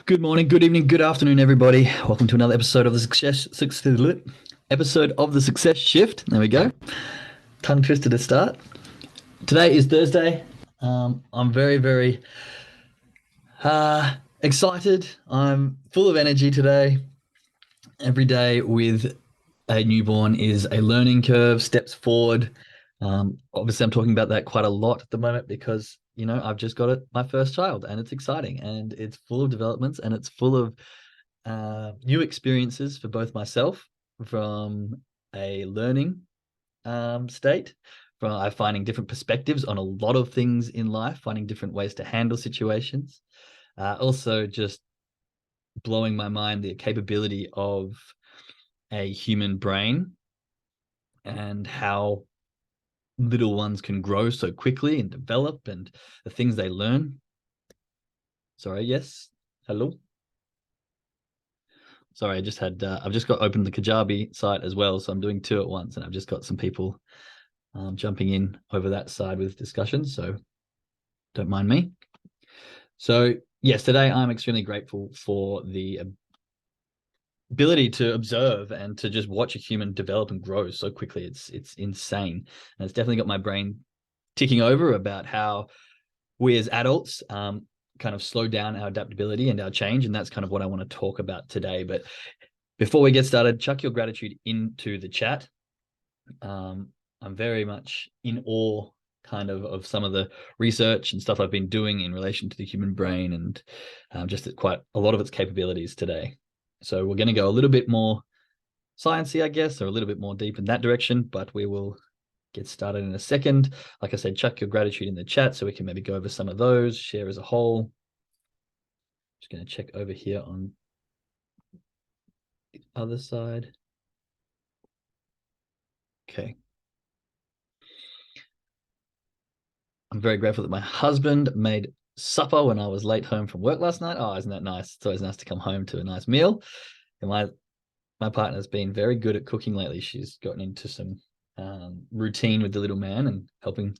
Good morning, good evening, good afternoon, everybody. Welcome to another episode of the Success Shift. There we go. Tongue twister to start. Today is Thursday. I'm very excited. I'm full of energy today. Every day with a newborn is a learning curve, steps forward. Obviously, I'm talking about that quite a lot at the moment because I've just got my first child, and it's exciting, and it's full of developments, and it's full of new experiences for both myself from a learning state, from finding different perspectives on a lot of things in life, finding different ways to handle situations. Also, just blowing my mind the capability of a human brain and how little ones can grow so quickly and develop and the things they learn. Sorry, yes. Hello. Sorry, I've just got opened the Kajabi site as well. So I'm doing two at once, and I've just got some people jumping in over that side with discussions. So don't mind me. So yes, today I'm extremely grateful for the ability to observe and to just watch a human develop and grow so quickly. It's insane. And it's definitely got my brain ticking over about how we as adults kind of slow down our adaptability and our change. And that's kind of what I want to talk about today. But before we get started, chuck your gratitude into the chat. I'm very much in awe kind of some of the research and stuff I've been doing in relation to the human brain and just quite a lot of its capabilities today. So we're going to go a little bit more sciencey, I guess, or a little bit more deep in that direction, but we will get started in a second. Like I said, chuck your gratitude in the chat so we can maybe go over some of those, share as a whole. Just going to check over here on the other side. Okay. I'm very grateful that my husband made supper when I was late home from work last night. Oh, isn't that nice? It's always nice to come home to a nice meal. And my partner's been very good at cooking lately. She's gotten into some routine with the little man and helping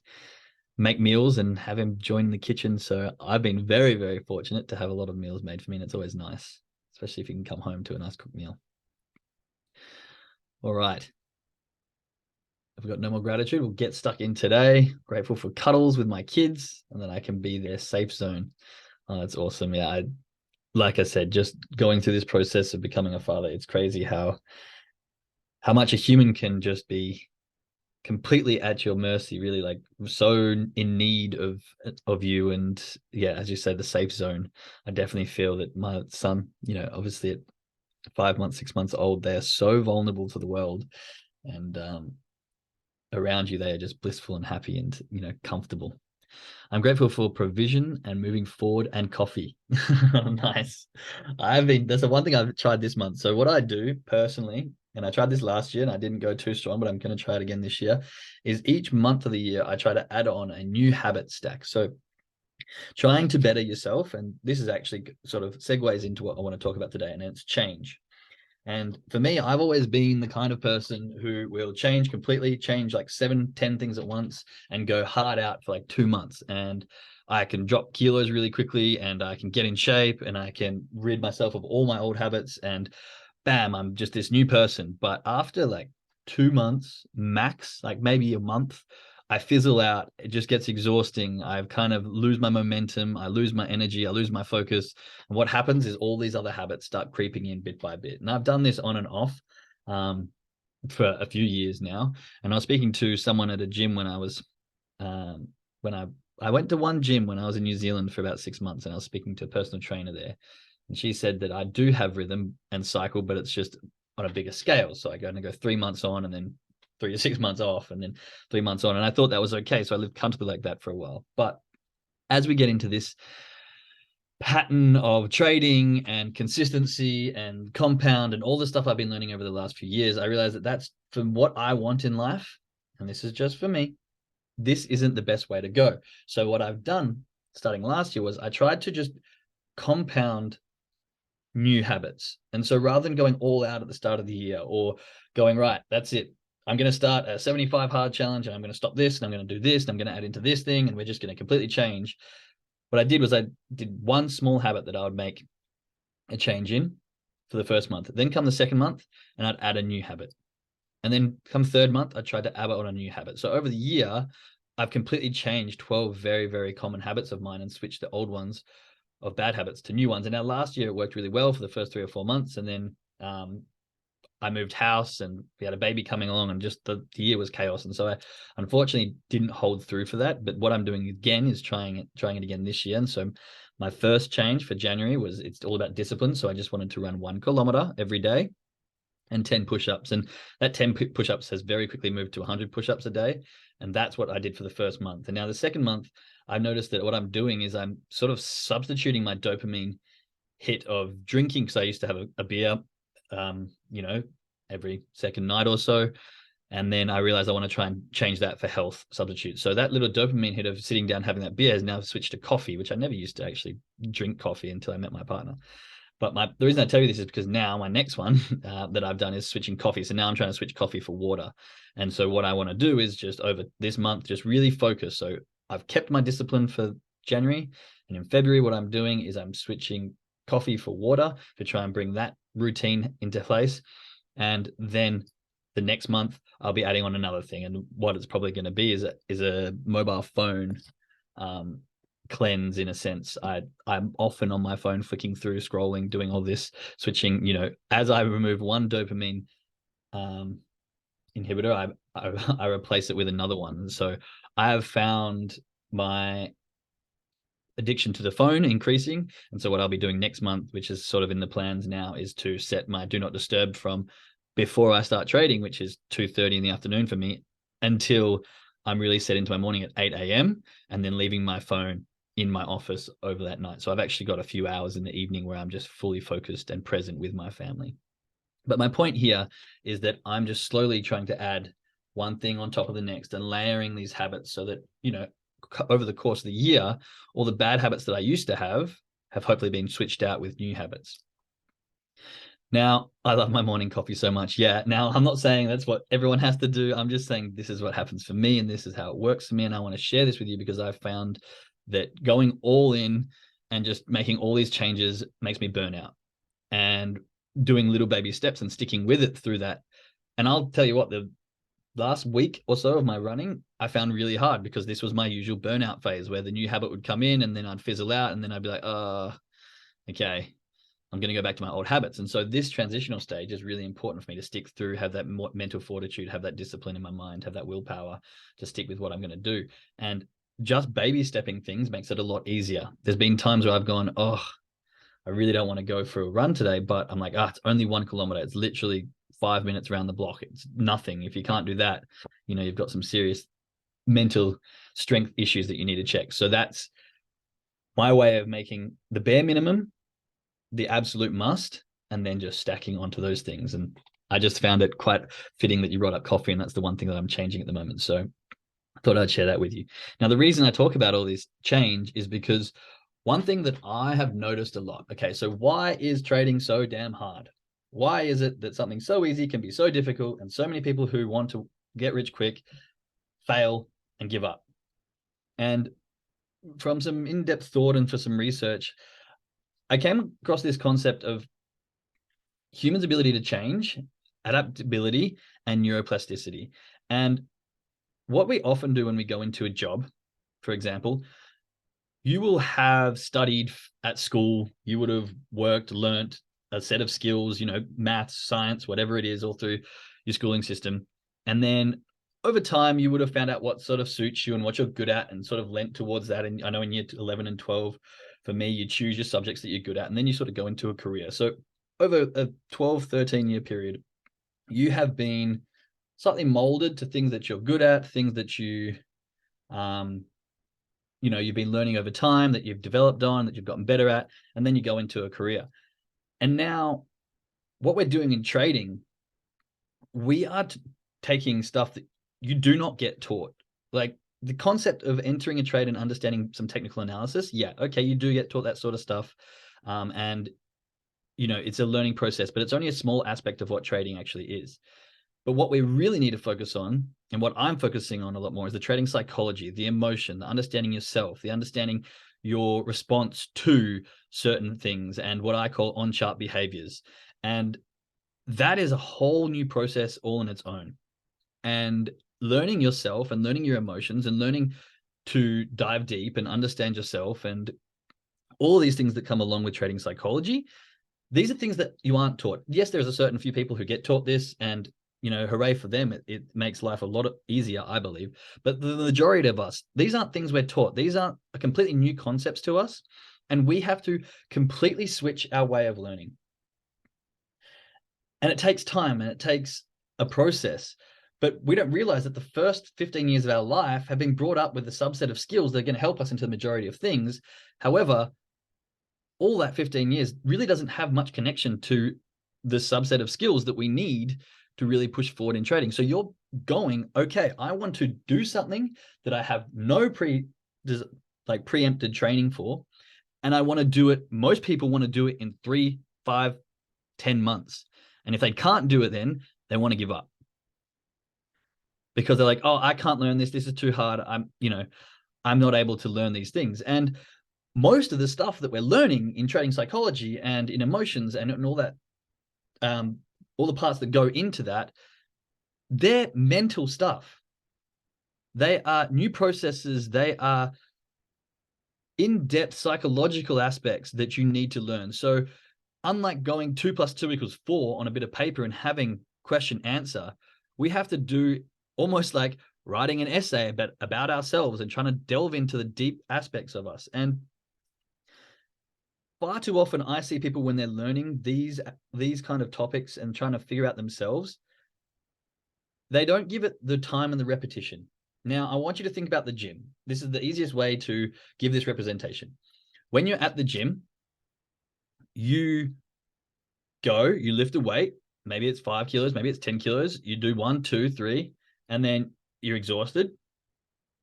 make meals and have him join the kitchen. So I've been very fortunate to have a lot of meals made for me, and it's always nice, especially if you can come home to a nice cooked meal. All right. If we've got no more gratitude, we'll get stuck in today. Grateful for cuddles with my kids and that I can be their safe zone. Oh, that's awesome. Yeah, like I said, just going through this process of becoming a father, it's crazy how much a human can just be completely at your mercy, really, like so in need of you. And yeah, as you say, the safe zone. I definitely feel that my son, obviously at 5 months, 6 months old, they are so vulnerable to the world, and around you they are just blissful and happy and comfortable. I'm grateful for provision and moving forward and coffee. Nice. That's the one thing I've tried this month. So what I do personally, and I tried this last year and I didn't go too strong, but I'm going to try it again this year, is each month of the year, I try to add on a new habit stack. So trying to better yourself. And this is actually sort of segues into what I want to talk about today, and it's change. And for me, I've always been the kind of person who will change completely, change like 7, 10 things at once and go hard out for like 2 months. And I can drop kilos really quickly and I can get in shape and I can rid myself of all my old habits and bam, I'm just this new person. But after like 2 months max, like maybe a month, I fizzle out. It just gets exhausting. I kind of lose my momentum. I lose my energy. I lose my focus. And what happens is all these other habits start creeping in bit by bit. And I've done this on and off for a few years now. And I was speaking to someone at a gym when I went to one gym when I was in New Zealand for about 6 months, and I was speaking to a personal trainer there. And she said that I do have rhythm and cycle, but it's just on a bigger scale. So I go 3 months on and then 3 to 6 months off and then 3 months on. And I thought that was okay. So I lived comfortably like that for a while. But as we get into this pattern of trading and consistency and compound and all the stuff I've been learning over the last few years, I realized that that's for what I want in life. And this is just for me. This isn't the best way to go. So what I've done starting last year was I tried to just compound new habits. And so rather than going all out at the start of the year or going, right, that's it, I'm going to start a 75 hard challenge and I'm going to stop this and I'm going to do this and I'm going to add into this thing and we're just going to completely change. What I did was I did one small habit that I would make a change in for the first month. Then come the second month, and I'd add a new habit. And then come third month, I tried to add on a new habit. So over the year, I've completely changed 12 very, very common habits of mine and switched the old ones of bad habits to new ones. And now last year, it worked really well for the first 3 or 4 months. And then I moved house and we had a baby coming along, and just the year was chaos. And so I unfortunately didn't hold through for that. But what I'm doing again is trying it again this year. And so my first change for January was, it's all about discipline. So I just wanted to run 1 kilometer every day and 10 push-ups. And that 10 push-ups has very quickly moved to 100 push-ups a day. And that's what I did for the first month. And now the second month, I've noticed that what I'm doing is I'm sort of substituting my dopamine hit of drinking, because I used to have a beer, every second night or so. And then I realized I want to try and change that for health substitutes. So that little dopamine hit of sitting down having that beer has now switched to coffee, which I never used to actually drink coffee until I met my partner. But the reason I tell you this is because now my next one that I've done is switching coffee. So now I'm trying to switch coffee for water. And so what I want to do is just over this month, just really focus. So I've kept my discipline for January. And in February, what I'm doing is I'm switching coffee for water to try and bring that routine into place. And then the next month, I'll be adding on another thing. And what it's probably going to be is a mobile phone cleanse, in a sense. I'm often on my phone flicking through, scrolling, doing all this, switching, as I remove one dopamine inhibitor, I replace it with another one. And so I have found my addiction to the phone increasing. And so what I'll be doing next month, which is sort of in the plans now, is to set my do not disturb from before I start trading, which is 2:30 in the afternoon for me, until I'm really set into my morning at 8 a.m. and then leaving my phone in my office over that night. So I've actually got a few hours in the evening where I'm just fully focused and present with my family. But my point here is that I'm just slowly trying to add one thing on top of the next and layering these habits so that, over the course of the year, all the bad habits that I used to have hopefully been switched out with new habits. Now, I love my morning coffee so much. Yeah. Now, I'm not saying that's what everyone has to do. I'm just saying this is what happens for me and this is how it works for me. And I want to share this with you because I've found that going all in and just making all these changes makes me burn out, and doing little baby steps and sticking with it through that. And I'll tell you what, the last week or so of my running, I found really hard because this was my usual burnout phase where the new habit would come in and then I'd fizzle out and then I'd be like, okay, I'm going to go back to my old habits. And so this transitional stage is really important for me to stick through, have that mental fortitude, have that discipline in my mind, have that willpower to stick with what I'm going to do. And just baby stepping things makes it a lot easier. There's been times where I've gone, I really don't want to go for a run today, but I'm like, it's only 1 kilometer. It's literally 5 minutes around the block. It's nothing. If you can't do that, you've got some serious mental strength issues that you need to check. So that's my way of making the bare minimum the absolute must, and then just stacking onto those things. And I just found it quite fitting that you brought up coffee, and that's the one thing that I'm changing at the moment. So I thought I'd share that with you. Now, the reason I talk about all this change is because one thing that I have noticed a lot. Okay, so why is trading so damn hard? Why is it that something so easy can be so difficult, and so many people who want to get rich quick fail and give up? And from some in-depth thought and for some research, I came across this concept of humans' ability to change, adaptability, and neuroplasticity. And what we often do when we go into a job, for example, you will have studied at school, you would have learned a set of skills, maths, science, whatever it is, all through your schooling system. And then over time, you would have found out what sort of suits you and what you're good at and sort of lent towards that. And I know in year 11 and 12, for me, you choose your subjects that you're good at, and then you sort of go into a career. So over a 12, 13-year period, you have been slightly molded to things that you're good at, things that you've been learning over time, that you've developed on, that you've gotten better at, and then you go into a career. And now what we're doing in trading, we are taking stuff that you do not get taught. Like the concept of entering a trade and understanding some technical analysis. Yeah, okay, you do get taught that sort of stuff. And, it's a learning process, but it's only a small aspect of what trading actually is. But what we really need to focus on, and what I'm focusing on a lot more, is the trading psychology, the emotion, the understanding yourself, the understanding your response to certain things, and what I call on-chart behaviors. And that is a whole new process all on its own. And learning yourself and learning your emotions and learning to dive deep and understand yourself and all these things that come along with trading psychology, these are things that you aren't taught. Yes, there's a certain few people who get taught this, and hooray for them. It makes life a lot easier, I believe. But the majority of us, these aren't things we're taught. These aren't completely new concepts to us, and we have to completely switch our way of learning. And it takes time and it takes a process. But we don't realize that the first 15 years of our life have been brought up with a subset of skills that are going to help us into the majority of things. However, all that 15 years really doesn't have much connection to the subset of skills that we need to really push forward in trading. So you're going, okay, I want to do something that I have no preempted training for, and I want to do it. Most people want to do it in 3, 5, 10 months. And if they can't do it, then they want to give up because they're like, oh, I can't learn this. This is too hard. I'm not able to learn these things. And most of the stuff that we're learning in trading psychology and in emotions and all that, all the parts that go into that, they're mental stuff. They are new processes. They are in-depth psychological aspects that you need to learn. So unlike going 2 + 2 = 4 on a bit of paper and having question answer, we have to do almost like writing an essay about ourselves and trying to delve into the deep aspects of us. And far too often I see people when they're learning these kind of topics and trying to figure out themselves, they don't give it the time and the repetition. Now, I want you to think about the gym. This is the easiest way to give this representation. When you're at the gym, you go, you lift a weight, maybe it's 5 kilos, maybe it's 10 kilos, you do 1, 2, 3, and then you're exhausted.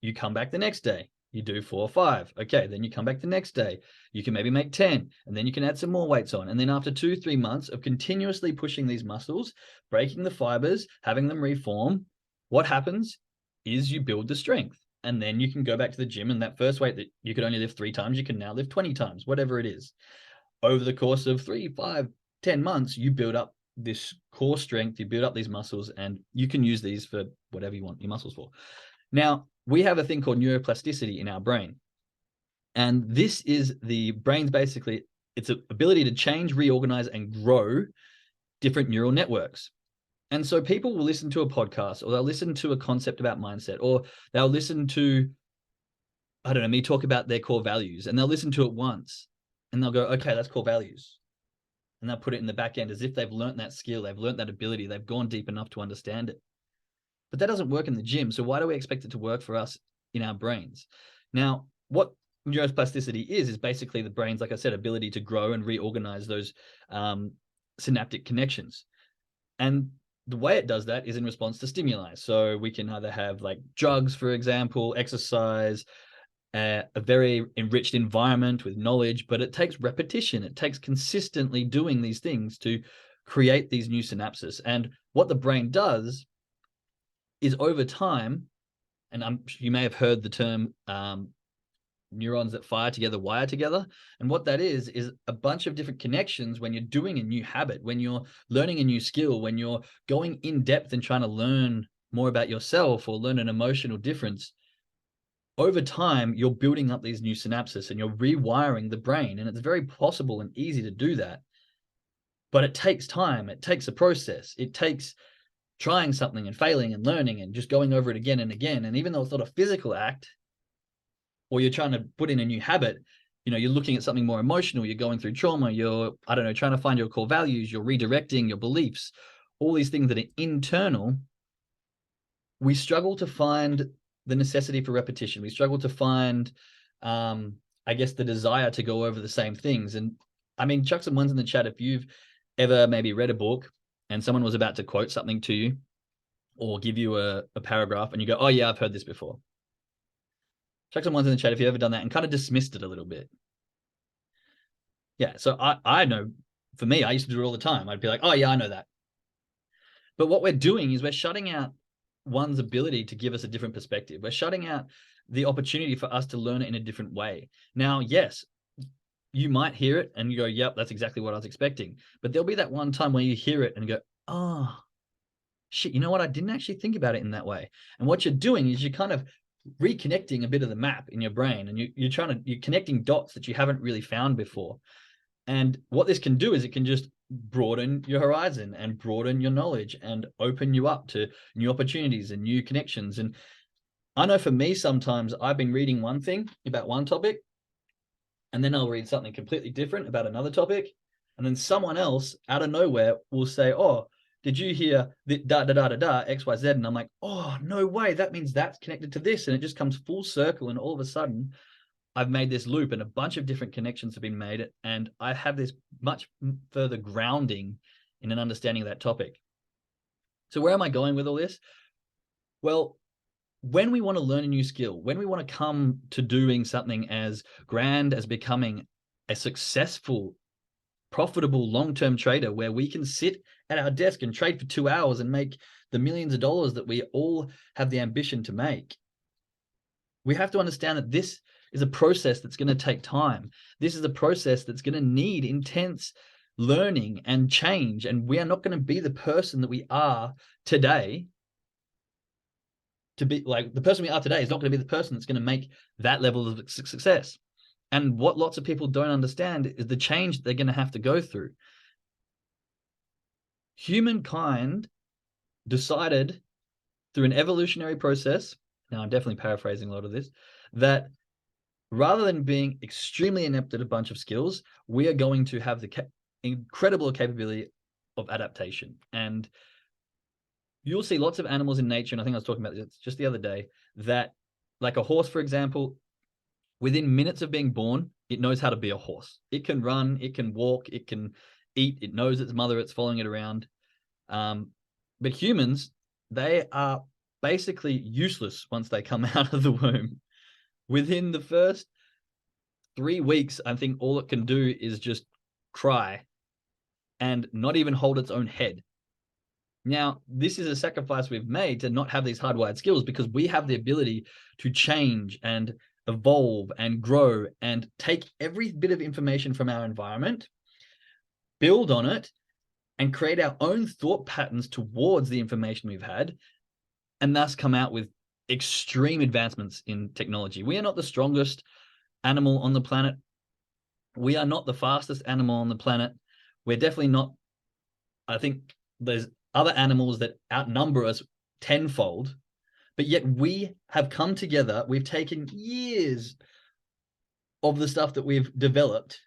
You come back the next day, you do 4, 5. Okay, then you come back the next day, you can maybe make 10, and then you can add some more weights on. And then after 2, 3 months of continuously pushing these muscles, breaking the fibers, having them reform, what happens is you build the strength. And then you can go back to the gym, and that first weight that you could only lift 3 times, you can now lift 20 times, whatever it is. Over the course of 3, 5, 10 months, you build up this core strength, you build up these muscles, and you can use these for whatever you want your muscles for. Now, we have a thing called neuroplasticity in our brain. And this is the brain's basically its ability to change, reorganize, and grow different neural networks. And so people will listen to a podcast, or they'll listen to a concept about mindset, or they'll listen to, I don't know, me talk about their core values, and they'll listen to it once and they'll go, okay, that's core values. And they'll put it in the back end as if they've learned that skill, they've learned that ability, they've gone deep enough to understand it. But that doesn't work in the gym. So why do we expect it to work for us in our brains? Now, what neuroplasticity is basically the brain's, like I said, ability to grow and reorganize those synaptic connections. And the way it does that is in response to stimuli. So we can either have like drugs, for example, exercise, a very enriched environment with knowledge, but it takes repetition. It takes consistently doing these things to create these new synapses. And what the brain does is over time, and you may have heard the term neurons that fire together, wire together. And what that is a bunch of different connections when you're doing a new habit, when you're learning a new skill, when you're going in depth and trying to learn more about yourself or learn an emotional difference. Over time, you're building up these new synapses and you're rewiring the brain. And it's very possible and easy to do that. But it takes time. It takes a process. It takes trying something and failing and learning and just going over it again and again. And even though it's not a physical act, or you're trying to put in a new habit, you're looking at something more emotional, you're going through trauma, you're, I don't know, trying to find your core values, you're redirecting your beliefs, all these things that are internal, we struggle to find the necessity for repetition. We struggle to find, I guess, the desire to go over the same things. And I mean, chuck some ones in the chat if you've ever maybe read a book and someone was about to quote something to you or give you a paragraph and you go, oh yeah, I've heard this before. Chuck some ones in the chat if you've ever done that and kind of dismissed it a little bit. Yeah, so I know, for me, I used to do it all the time. I'd be like, oh yeah, I know that. But what we're doing is we're shutting out one's ability to give us a different perspective. We're shutting out the opportunity for us to learn it in a different way. Now, yes, you might hear it and you go, yep, that's exactly what I was expecting. But there'll be that one time where you hear it and go, oh, shit, you know what? I didn't actually think about it in that way. And what you're doing is you're kind of reconnecting a bit of the map in your brain, and you're connecting dots that you haven't really found before. And what this can do is it can just broaden your horizon and broaden your knowledge and open you up to new opportunities and new connections. And I know for me, sometimes I've been reading one thing about one topic, and then I'll read something completely different about another topic. And then someone else out of nowhere will say, oh, did you hear the XYZ? And I'm like, oh, no way. That means that's connected to this. And it just comes full circle. And all of a sudden, I've made this loop and a bunch of different connections have been made. And I have this much further grounding in an understanding of that topic. So where am I going with all this? Well, when we want to learn a new skill, when we want to come to doing something as grand as becoming a successful, profitable, long-term trader, where we can sit at our desk and trade for 2 hours and make the millions of dollars that we all have the ambition to make, we have to understand that this is a process that's going to take time. This is a process that's going to need intense learning and change. And we are not going to be the person that we are today. To be like the person we are today is not going to be the person that's going to make that level of success. And what lots of people don't understand is the change they're going to have to go through. Humankind decided through an evolutionary process, now I'm definitely paraphrasing a lot of this, that rather than being extremely inept at a bunch of skills, we are going to have the incredible capability of adaptation. And you'll see lots of animals in nature, and I think I was talking about this just the other day, that like a horse, for example, within minutes of being born, it knows how to be a horse. It can run, it can walk, it can eat, it knows its mother, it's following it around. But humans, they are basically useless once they come out of the womb. Within the first 3 weeks, I think all it can do is just cry and not even hold its own head. Now, this is a sacrifice we've made to not have these hardwired skills, because we have the ability to change and evolve and grow and take every bit of information from our environment, build on it, and create our own thought patterns towards the information we've had, and thus come out with extreme advancements in technology. We are not the strongest animal on the planet. We are not the fastest animal on the planet. We're definitely not, I think there's other animals that outnumber us tenfold, but yet we have come together. We've taken years of the stuff that we've developed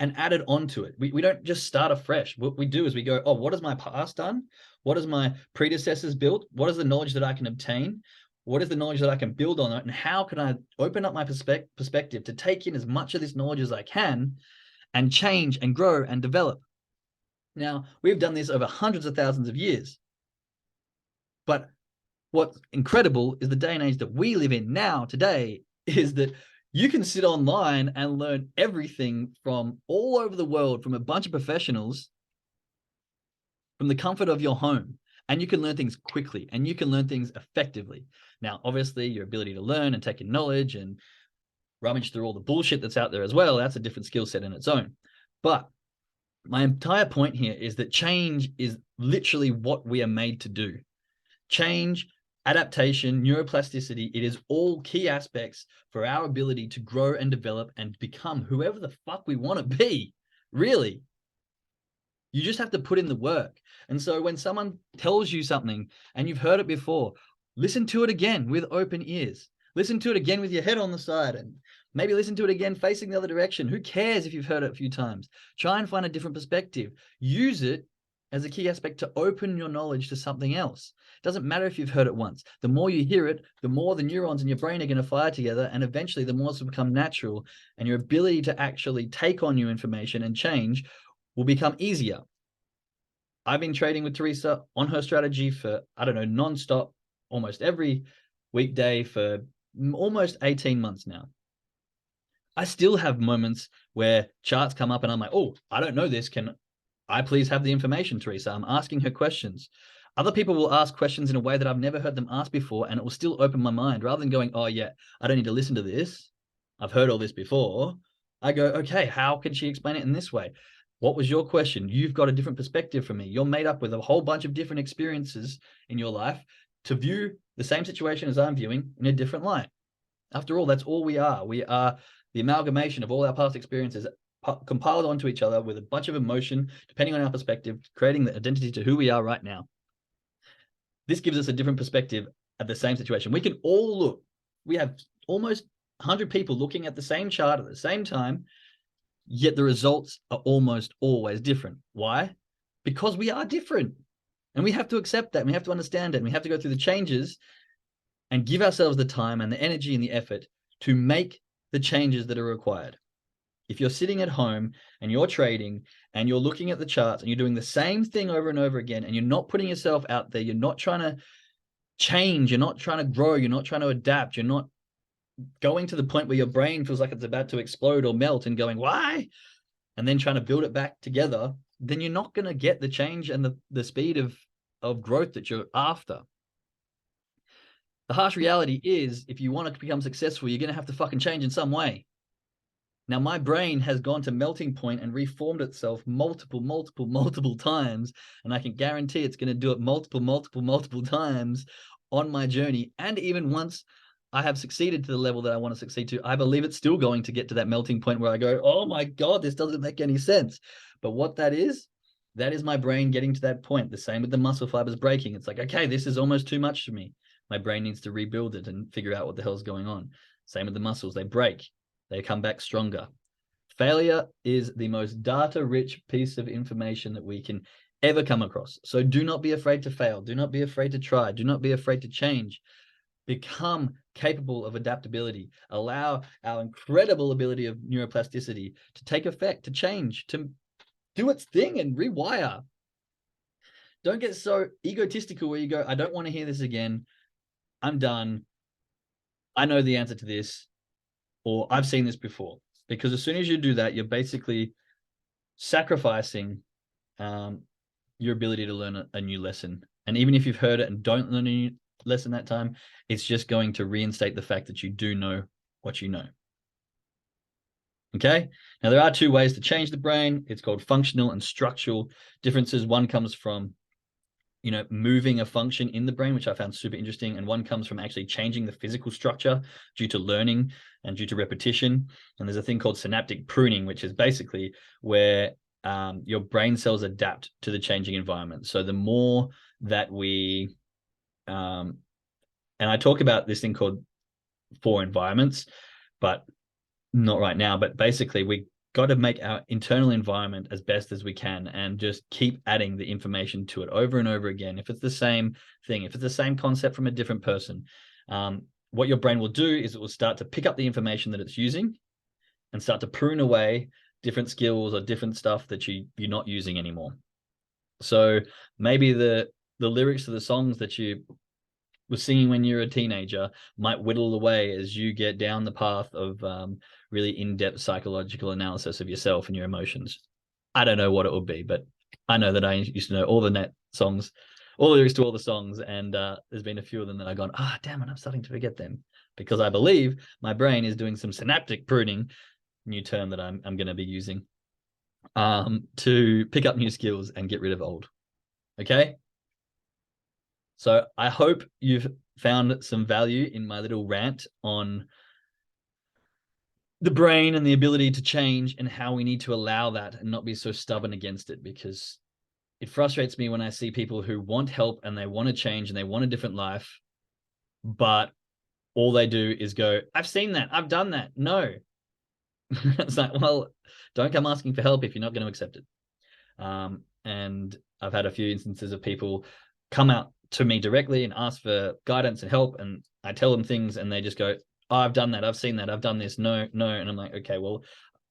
and added onto it. We don't just start afresh. What we do is we go, oh, what has my past done? What has my predecessors built? What is the knowledge that I can obtain? What is the knowledge that I can build on it? And how can I open up my perspective to take in as much of this knowledge as I can and change and grow and develop? Now, we've done this over hundreds of thousands of years. But what's incredible is the day and age that we live in now, today, is that you can sit online and learn everything from all over the world from a bunch of professionals from the comfort of your home. And you can learn things quickly and you can learn things effectively. Now, obviously, your ability to learn and take in knowledge and rummage through all the bullshit that's out there as well, that's a different skill set in its own. But my entire point here is that change is literally what we are made to do. Change, adaptation, neuroplasticity, it is all key aspects for our ability to grow and develop and become whoever the fuck we want to be, really. You just have to put in the work. And so when someone tells you something and you've heard it before, listen to it again with open ears. Listen to it again with your head on the side, and maybe listen to it again facing the other direction. Who cares if you've heard it a few times? Try and find a different perspective. Use it as a key aspect to open your knowledge to something else. It doesn't matter if you've heard it once. The more you hear it, the more the neurons in your brain are going to fire together, and eventually the more it will become natural, and your ability to actually take on new information and change will become easier. I've been trading with Teresa on her strategy for, I don't know, nonstop, almost every weekday for almost 18 months now. I still have moments where charts come up and I'm like, oh, I don't know this. Can I please have the information, Teresa? I'm asking her questions. Other people will ask questions in a way that I've never heard them ask before, and it will still open my mind. Rather than going, oh yeah, I don't need to listen to this, I've heard all this before, I go, okay, how can she explain it in this way? What was your question? You've got a different perspective from me. You're made up with a whole bunch of different experiences in your life to view the same situation as I'm viewing in a different light. After all, that's all we are. We are the amalgamation of all our past experiences compiled onto each other with a bunch of emotion, depending on our perspective, creating the identity to who we are right now. This gives us a different perspective at the same situation. We can all look. We have almost 100 people looking at the same chart at the same time, yet the results are almost always different. Why? Because we are different. And we have to accept that. And we have to understand it. And we have to go through the changes and give ourselves the time and the energy and the effort to make the changes that are required. If you're sitting at home and you're trading and you're looking at the charts and you're doing the same thing over and over again, and you're not putting yourself out there, you're not trying to change, you're not trying to grow, you're not trying to adapt, you're not going to the point where your brain feels like it's about to explode or melt and going, why? And then trying to build it back together, then you're not going to get the change and the speed of growth that you're after. The harsh reality is, if you want to become successful, you're going to have to fucking change in some way. Now, my brain has gone to melting point and reformed itself multiple times, and I can guarantee it's going to do it multiple times on my journey. And even once I have succeeded to the level that I want to succeed to, I believe it's still going to get to that melting point where I go, oh my God, this doesn't make any sense. But what that is my brain getting to that point. The same with the muscle fibers breaking. It's like, okay, this is almost too much for me. My brain needs to rebuild it and figure out what the hell's going on. Same with the muscles. They break. They come back stronger. Failure is the most data-rich piece of information that we can ever come across. So do not be afraid to fail. Do not be afraid to try. Do not be afraid to change. Become capable of adaptability. Allow our incredible ability of neuroplasticity to take effect, to change, to do its thing and rewire. Don't get so egotistical where you go, I don't want to hear this again. I'm done. I know the answer to this, or I've seen this before. Because as soon as you do that, you're basically sacrificing your ability to learn a new lesson. And even if you've heard it and don't learn a new lesson that time, it's just going to reinstate the fact that you do know what you know. Okay? Now, there are two ways to change the brain. It's called functional and structural differences. One comes from moving a function in the brain, which I found super interesting. And one comes from actually changing the physical structure due to learning and due to repetition. And there's a thing called synaptic pruning, which is basically where your brain cells adapt to the changing environment. So the more that we, and I talk about this thing called 4 environments, but not right now, but basically we got to make our internal environment as best as we can and just keep adding the information to it over and over again. If it's the same thing, if it's the same concept from a different person, what your brain will do is it will start to pick up the information that it's using and start to prune away different skills or different stuff that you're not using anymore. So maybe the lyrics to the songs that you were singing when you're a teenager might whittle away as you get down the path of really in-depth psychological analysis of yourself and your emotions. I don't know what it would be, but I know that I used to know all the net songs, all the lyrics to all the songs, and there's been a few of them that I've gone, damn it, I'm starting to forget them, because I believe my brain is doing some synaptic pruning, new term that I'm going to be using, to pick up new skills and get rid of old. Okay? So I hope you've found some value in my little rant on the brain and the ability to change and how we need to allow that and not be so stubborn against it, because it frustrates me when I see people who want help and they want to change and they want a different life, but all they do is go, I've seen that, I've done that. No. It's like, well, don't come asking for help if you're not going to accept it. And I've had a few instances of people come out to me directly and ask for guidance and help, and I tell them things and they just go, I've done that, I've seen that, I've done this, no. And I'm like, okay, well,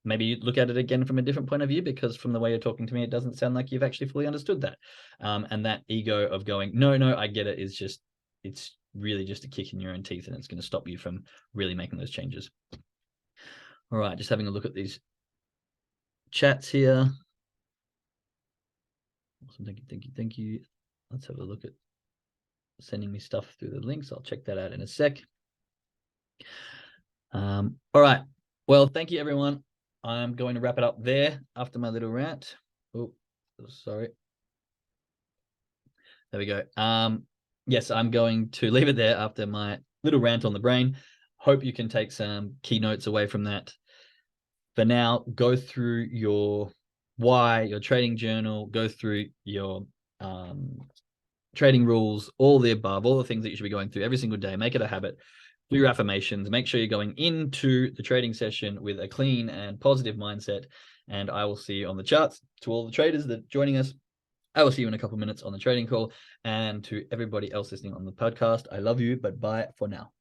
maybe you look at it again from a different point of view, because from the way you're talking to me, it doesn't sound like you've actually fully understood that. And that ego of going, no, I get it, is just, it's really just a kick in your own teeth, and it's going to stop you from really making those changes. All right, just having a look at these chats here. Awesome, thank you. let's have a look at sending me stuff through the links. I'll check that out in a sec. All right. Well, thank you, everyone. I'm going to wrap it up there after my little rant. Oh, sorry. There we go. Yes, I'm going to leave it there after my little rant on the brain. Hope you can take some key notes away from that. For now, go through your why, your trading journal, go through your trading rules, all the above, all the things that you should be going through every single day. Make it a habit. Do your affirmations. Make sure you're going into the trading session with a clean and positive mindset. And I will see you on the charts. To all the traders that are joining us, I will see you in a couple of minutes on the trading call. And to everybody else listening on the podcast, I love you, but bye for now.